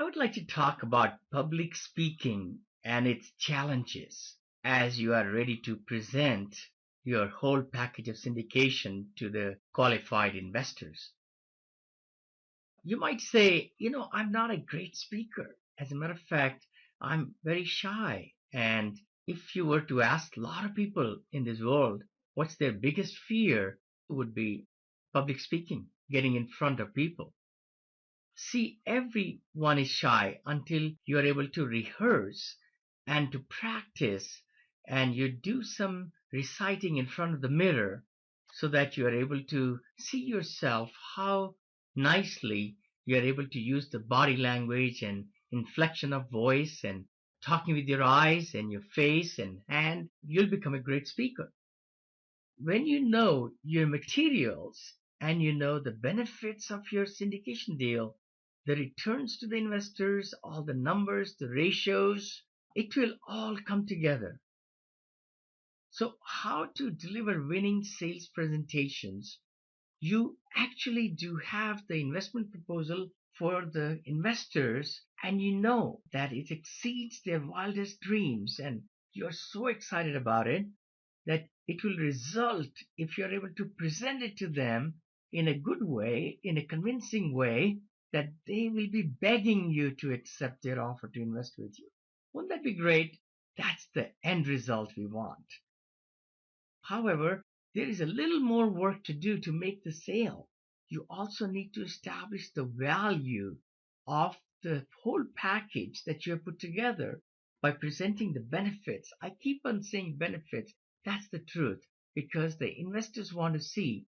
would like to talk about public speaking and its challenges as you are ready to present your whole package of syndication to the qualified investors. You might say, I'm not a great speaker. As a matter of fact, I'm very shy. And if you were to ask a lot of people in this world what's their biggest fear, it would be public speaking, getting in front of people. See, everyone is shy until you are able to rehearse and to practice and you do some reciting in front of the mirror so that you are able to see yourself how nicely you are able to use the body language and inflection of voice and talking with your eyes and your face and hand. You'll become a great speaker. When you know your materials and you know the benefits of your syndication deal, the returns to the investors, all the numbers, the ratios, it will all come together. So how to deliver winning sales presentations? You actually do have the investment proposal for the investors and you know that it exceeds their wildest dreams and you're so excited about it that it will result if you're able to present it to them in a good way, in a convincing way, that they will be begging you to accept their offer to invest with you. Wouldn't that be great? That's the end result we want. However, there is a little more work to do to make the sale. You also need to establish the value of the whole package that you have put together by presenting the benefits. I keep on saying benefits. That's the truth because the investors want to see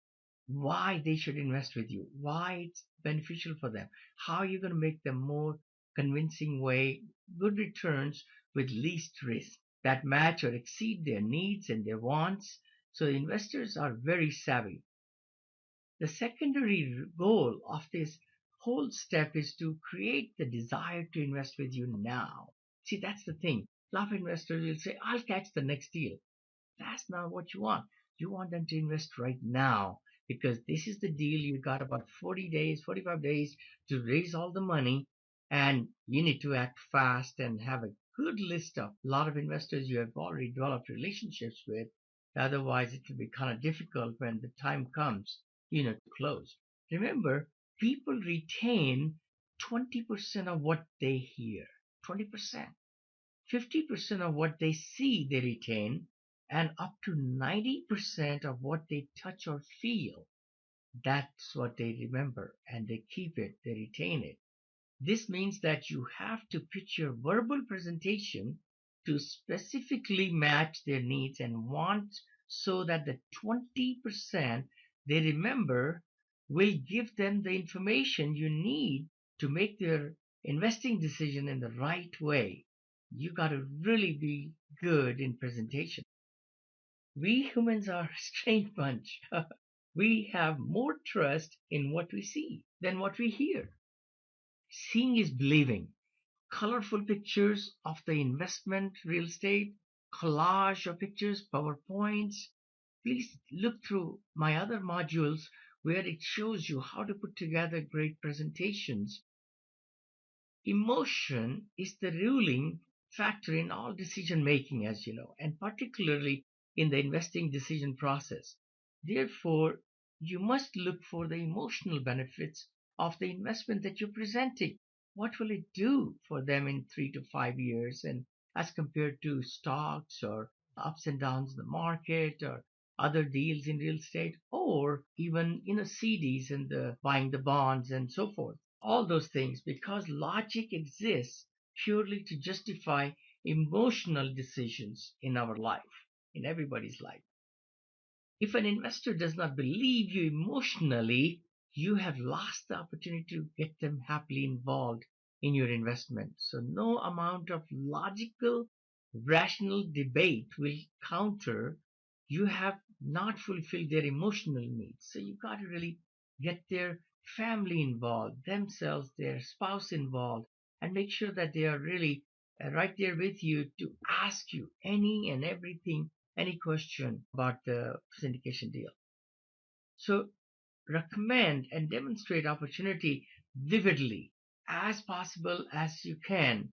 why they should invest with you, why it's beneficial for them, how you're going to make them more convincing way, good returns with least risk that match or exceed their needs and their wants. So investors are very savvy. The secondary goal of this whole step is to create the desire to invest with you now. See, that's the thing. A lot of investors will say, I'll catch the next deal. That's not what you want. You want them to invest right now because this is the deal. You got about 40 days, 45 days to raise all the money and you need to act fast and have a good list of a lot of investors you have already developed relationships with. Otherwise, it will be kind of difficult when the time comes, to close. Remember, people retain 20% of what they hear. 20%. 50% of what they see they retain, and up to 90% of what they touch or feel. That's what they remember, and they keep it, they retain it. This means that you have to pitch your verbal presentation to specifically match their needs and wants so that the 20% they remember will give them the information you need to make their investing decision in the right way. You got to really be good in presentation. We humans are a strange bunch. We have more trust in what we see than what we hear. Seeing is believing. Colorful pictures of the investment real estate, collage of pictures, PowerPoints. Please look through my other modules where it shows you how to put together great presentations. Emotion is the ruling factor in all decision making, as you know, and particularly in the investing decision process. Therefore, you must look for the emotional benefits of the investment that you're presenting. What will it do for them in 3 to 5 years and as compared to stocks or ups and downs in the market or other deals in real estate or even CDs and the buying the bonds and so forth. All those things because logic exists purely to justify emotional decisions in our life, in everybody's life. If an investor does not believe you emotionally, you have lost the opportunity to get them happily involved in your investment. So no amount of logical, rational debate will counter. You have not fulfilled their emotional needs. So you got to really get their family involved, themselves, their spouse involved, and make sure that they are really right there with you to ask you any and everything, any question about the syndication deal. So recommend and demonstrate opportunity vividly. as possible as you can.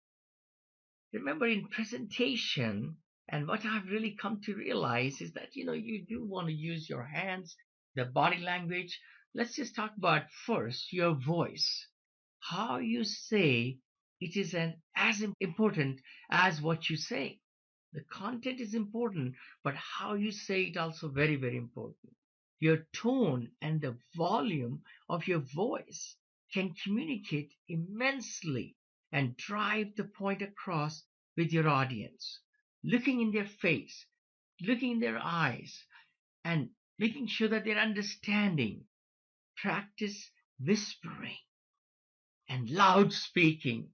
Remember, in presentation, and what I've really come to realize is that you do want to use your hands, the body language. Let's just talk about first your voice. How you say it is as important as what you say. The content is important, but how you say it also very, very important. Your tone and the volume of your voice can communicate immensely and drive the point across with your audience. Looking in their face, looking in their eyes, and making sure that they're understanding. Practice whispering and loud speaking.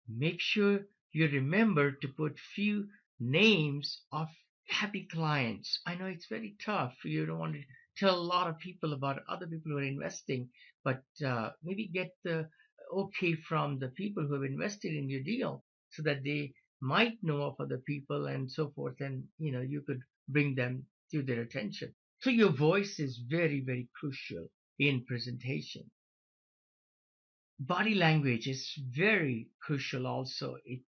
Make sure you remember to put few names of happy clients. I know it's very tough. You don't want to tell a lot of people about other people who are investing, but maybe get the okay from the people who have invested in your deal so that they might know of other people and so forth, and you could bring them to their attention. So your voice is very, very crucial in presentation. Body language is very crucial also. It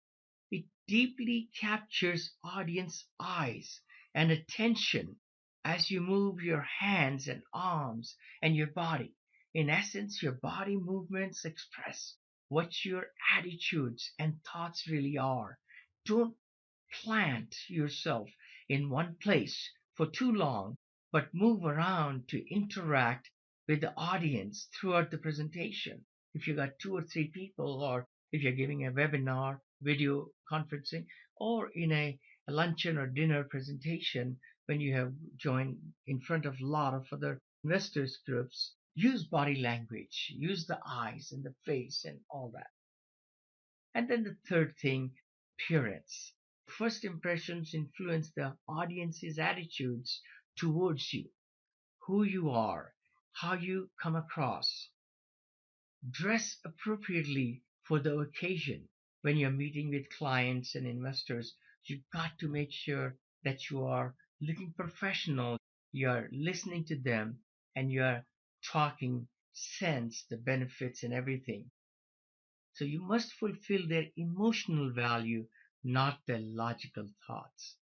deeply captures audience eyes and attention as you move your hands and arms and your body. In essence, your body movements express what your attitudes and thoughts really are. Don't plant yourself in one place for too long, but move around to interact with the audience throughout the presentation. If you got two or three people, or if you're giving a webinar, video conferencing, or in a luncheon or dinner presentation, when you have joined in front of a lot of other investors groups, use body language, use the eyes and the face and all that. And then the third thing, appearance. First impressions influence the audience's attitudes towards you, who you are, how you come across. Dress appropriately for the occasion. When you're meeting with clients and investors, you've got to make sure that you are looking professional, you're listening to them, and you're talking sense, the benefits, and everything. So you must fulfill their emotional value, not their logical thoughts.